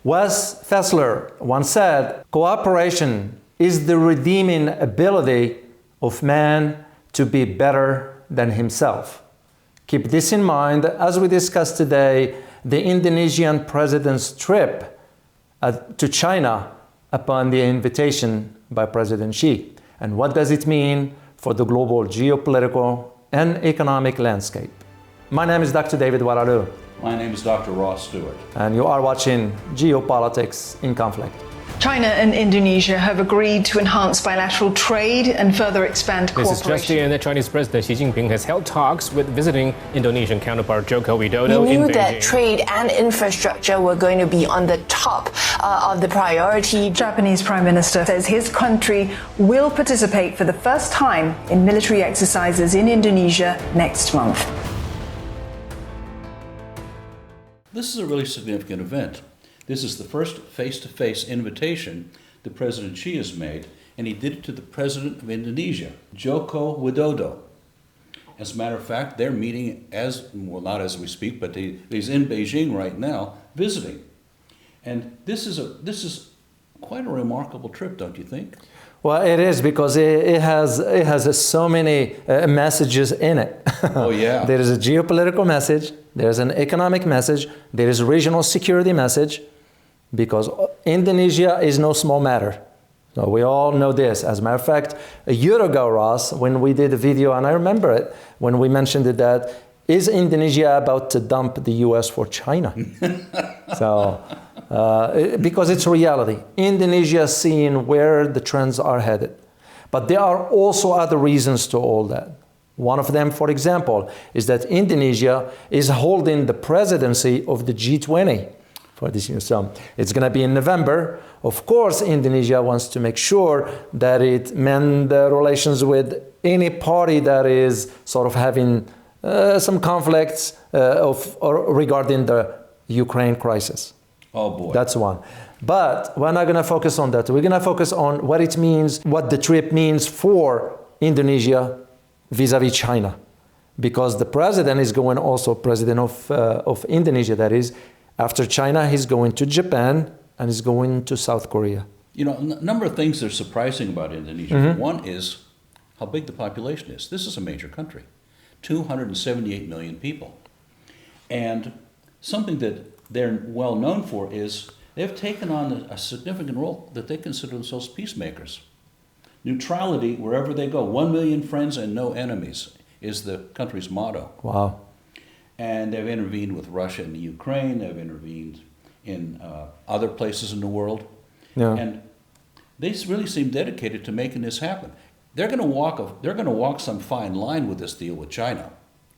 Wes Fessler once said, cooperation is the redeeming ability of man to be better than himself. Keep this in mind as we discuss today the Indonesian president's trip to China upon the invitation by President Xi. And what does it mean for the global geopolitical and economic landscape? My name is Dr. David Waradu. My name is Dr. Ross Stewart. And you are watching Geopolitics in Conflict. China and Indonesia have agreed to enhance bilateral trade and further expand cooperation. This is just in. Chinese President Xi Jinping has held talks with visiting Indonesian counterpart Joko Widodo he in knew Beijing. that trade and infrastructure were going to be on the top of the priority. Japanese Prime Minister says his country will participate for the first time in military exercises in Indonesia next month. This is a really significant event. This is the first face-to-face invitation that President Xi has made, and he did it to the President of Indonesia, Joko Widodo. As a matter of fact, they're meeting not as we speak, but he's in Beijing right now visiting. And this is quite a remarkable trip, don't you think? Well, it is, because it has so many messages in it. Oh, yeah. There is a geopolitical message, there's an economic message, there is a regional security message, because Indonesia is no small matter. So we all know this. As a matter of fact, a year ago, Ross, when we did a video, and I remember it, when we mentioned it, that is Indonesia about to dump the US for China? So, because it's reality. Indonesia is seeing where the trends are headed. But there are also other reasons to all that. One of them, for example, is that Indonesia is holding the presidency of the G20 for this year. So it's going to be in November. Of course, Indonesia wants to make sure that it mends relations with any party that is sort of having some conflicts regarding the Ukraine crisis. Oh boy. That's one. But we're not going to focus on that. We're going to focus on what it means, what the trip means for Indonesia vis-a-vis China. Because the president is going also, president of Indonesia, that is, after China, he's going to Japan and he's going to South Korea. You know, a number of things that are surprising about Indonesia. Mm-hmm. One is how big the population is. This is a major country, 278 million people. And something that they're well known for is they've taken on a significant role that they consider themselves peacemakers. Neutrality wherever they go. 1 million friends and no enemies is the country's motto. Wow. And they've intervened with Russia and the Ukraine. They've intervened in other places in the world. Yeah. And they really seem dedicated to making this happen. They're going to walk some fine line with this deal with China.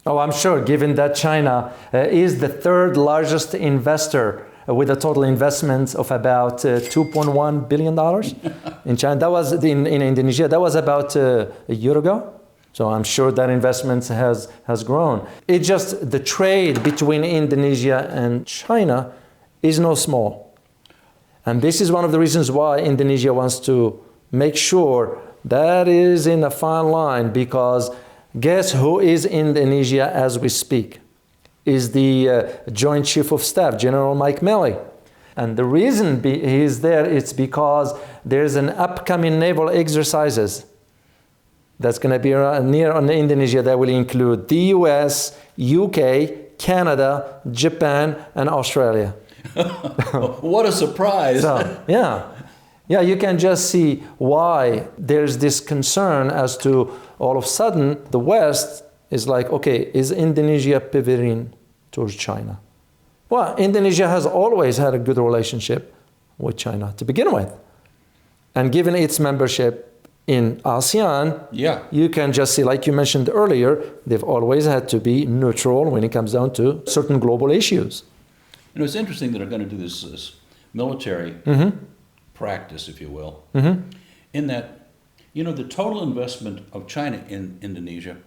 Oh, I'm sure, given that China is the third largest investor with a total investment of about $2.1 billion in China. That was in Indonesia. That was about a year ago. So I'm sure that investment has grown. It's just the trade between Indonesia and China is no small. And this is one of the reasons why Indonesia wants to make sure that is in a fine line, because guess who is in Indonesia as we speak? Is the Joint Chief of Staff, General Mike Milley. And the reason he's there is because there's an upcoming naval exercises that's going to be near on Indonesia that will include the US, UK, Canada, Japan, and Australia. What a surprise. So, yeah, you can just see why there's this concern as to all of a sudden the West is like, okay, is Indonesia pivoting towards China? Well, Indonesia has always had a good relationship with China to begin with. And given its membership in ASEAN, you can just see, like you mentioned earlier, they've always had to be neutral when it comes down to certain global issues. You know, it's interesting that they're going to do this military practice, if you will, in that, you know, the total investment of China in Indonesia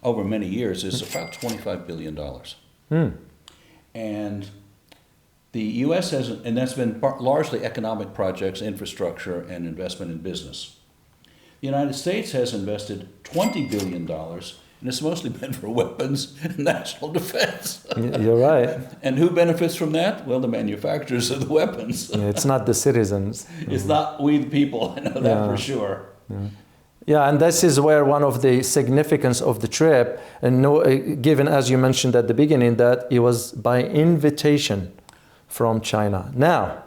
over many years is about $25 billion. And the U.S. has, and that's been largely economic projects, infrastructure, and investment in business. The United States has invested $20 billion And it's mostly meant for weapons and national defense. You're right. And who benefits from that? Well, the manufacturers of the weapons. It's not the citizens. It's not we the people, I know that for sure. Yeah, and this is where one of the significance of the trip, and given, as you mentioned at the beginning, that it was by invitation from China. Now,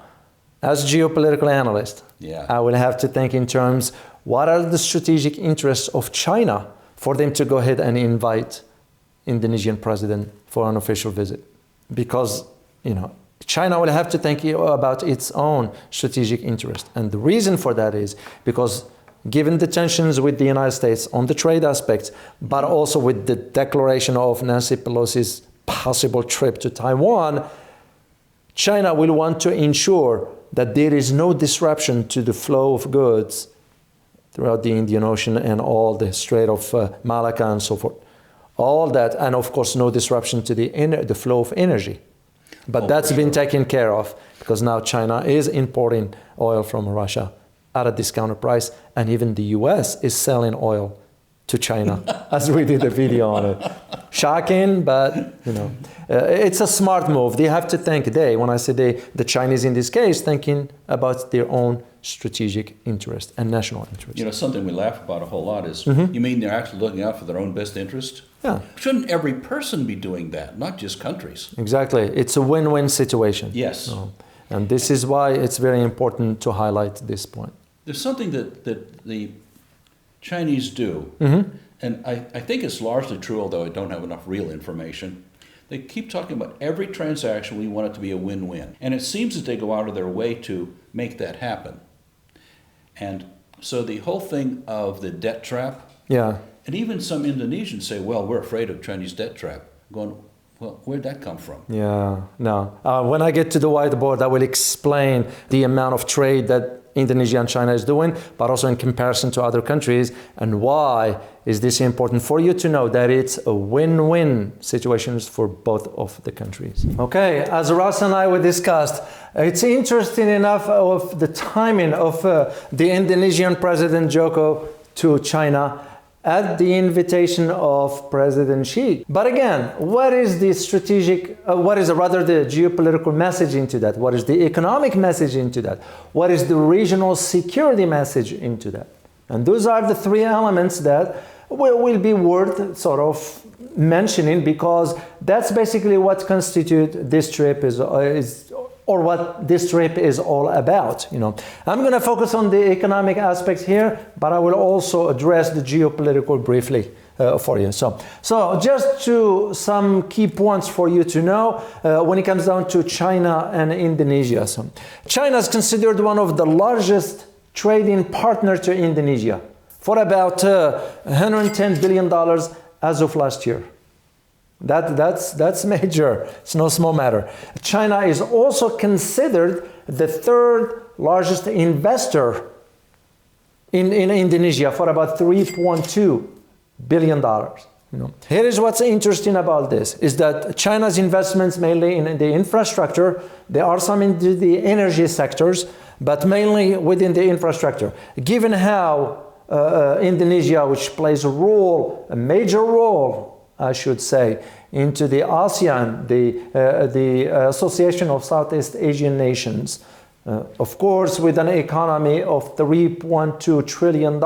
as geopolitical analyst, I will have to think in terms, what are the strategic interests of China for them to go ahead and invite Indonesian president for an official visit? Because, China will have to think about its own strategic interest. And the reason for that is because given the tensions with the United States on the trade aspects, but also with the declaration of Nancy Pelosi's possible trip to Taiwan, China will want to ensure that there is no disruption to the flow of goods throughout the Indian Ocean and all the Strait of Malacca and so forth. All that, and of course no disruption to the flow of energy. But that's been taken care of because now China is importing oil from Russia at a discounted price, and even the US is selling oil to China, as we did a video on it. Shocking, but it's a smart move. They have to think, when I say they, the Chinese in this case, thinking about their own strategic interest and national interest. Something we laugh about a whole lot is, you mean they're actually looking out for their own best interest? Yeah. Shouldn't every person be doing that, not just countries? Exactly. It's a win-win situation. Yes. And this is why it's very important to highlight this point. There's something that the Chinese do, and I think it's largely true, although I don't have enough real information. They keep talking about every transaction, we want it to be a win-win. And it seems that they go out of their way to make that happen. And so the whole thing of the debt trap, and even some Indonesians say, well, we're afraid of Chinese debt trap. Going, well, where'd that come from? When I get to the whiteboard, I will explain the amount of trade that Indonesia and China is doing, but also in comparison to other countries, and why is this important for you to know that it's a win-win situation for both of the countries. Okay, as Ross and I we discussed, it's interesting enough of the timing of the Indonesian President Joko to China at the invitation of President Xi. But again, what is the strategic, the geopolitical message into that? What is the economic message into that? What is the regional security message into that? And those are the three elements that will be worth sort of mentioning, because that's basically what constitutes this trip or what this trip is all about. I'm going to focus on the economic aspects here, but I will also address the geopolitical briefly for you. So just to some key points for you to know when it comes down to China and Indonesia. So China is considered one of the largest trading partners to Indonesia for about $110 billion as of last year. That's major. It's no small matter. China is also considered the third largest investor in Indonesia for about $3.2 billion. Here is what's interesting about this, is that China's investments mainly in the infrastructure, there are some in the energy sectors, but mainly within the infrastructure. Given how Indonesia, which plays a major role, I should say, into the ASEAN, the Association of Southeast Asian Nations. Of course, with an economy of $3.2 trillion,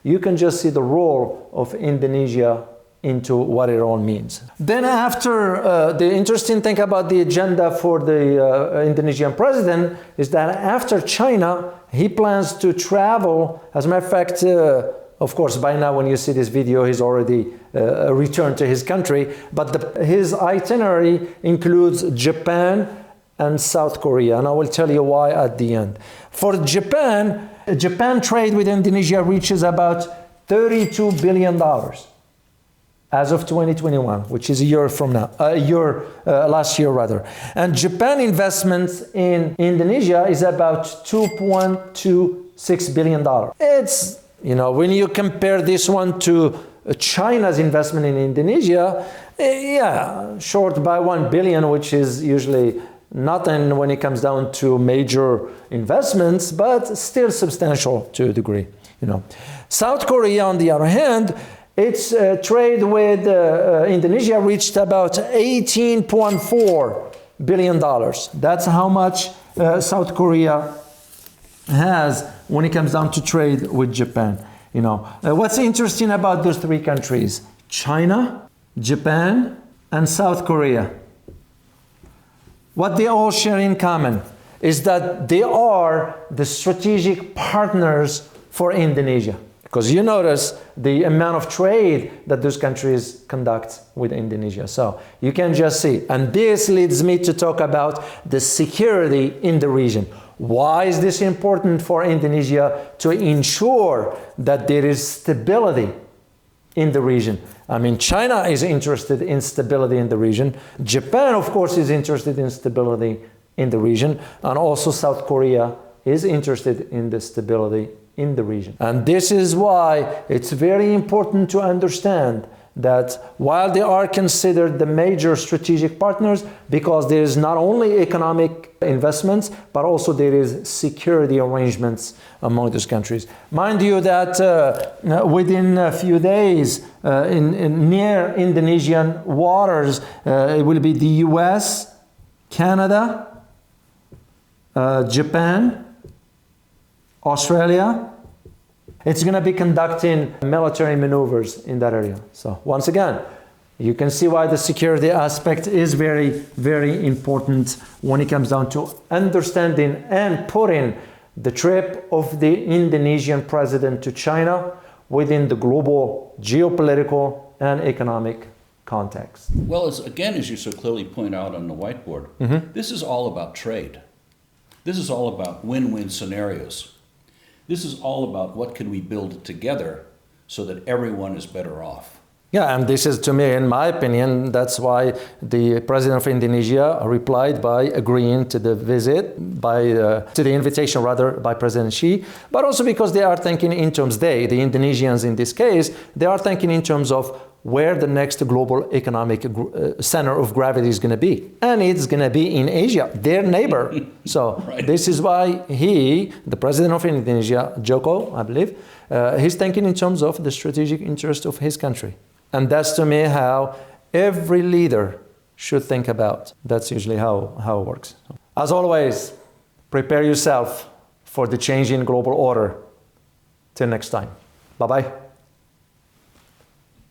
you can just see the role of Indonesia into what it all means. Then after, the interesting thing about the agenda for the Indonesian president is that after China, he plans to travel. As a matter of fact, of course, by now when you see this video, he's already returned to his country. But his itinerary includes Japan and South Korea. And I will tell you why at the end. For Japan trade with Indonesia reaches about $32 billion as of 2021, which is a year from now, last year rather. And Japan investments in Indonesia is about $2.26 billion. It's, when you compare this one to China's investment in Indonesia, short by 1 billion, which is usually nothing when it comes down to major investments, but still substantial to a degree. South Korea, on the other hand, its trade with Indonesia reached about $18.4 billion. That's how much South Korea has when it comes down to trade with Japan. What's interesting about those three countries? China, Japan, and South Korea. What they all share in common is that they are the strategic partners for Indonesia. Because you notice the amount of trade that those countries conduct with Indonesia. So you can just see. And this leads me to talk about the security in the region. Why is this important for Indonesia to ensure that there is stability in the region? I mean, China is interested in stability in the region. Japan, of course, is interested in stability in the region. And also South Korea is interested in the stability in the region. And this is why it's very important to understand that while they are considered the major strategic partners, because there is not only economic investments, but also there is security arrangements among those countries. Mind you that within a few days, in near Indonesian waters, it will be the US, Canada, Japan, Australia. It's going to be conducting military maneuvers in that area. So once again, you can see why the security aspect is very, very important when it comes down to understanding and putting the trip of the Indonesian president to China within the global geopolitical and economic context. Well, as you so clearly point out on the whiteboard, this is all about trade. This is all about win-win scenarios. This is all about what can we build together so that everyone is better off. Yeah, and this is, to me, in my opinion, that's why the president of Indonesia replied by agreeing to the visit, to the invitation rather, by President Xi, but also because they are thinking in terms, the Indonesians in this case, they are thinking in terms of where the next global economic center of gravity is going to be. And it's going to be in Asia, their neighbor. So Right. This is why the president of Indonesia, Joko, I believe, he's thinking in terms of the strategic interest of his country. And that's, to me, how every leader should think about. That's usually how it works. As always, prepare yourself for the changing global order. Till next time. Bye-bye.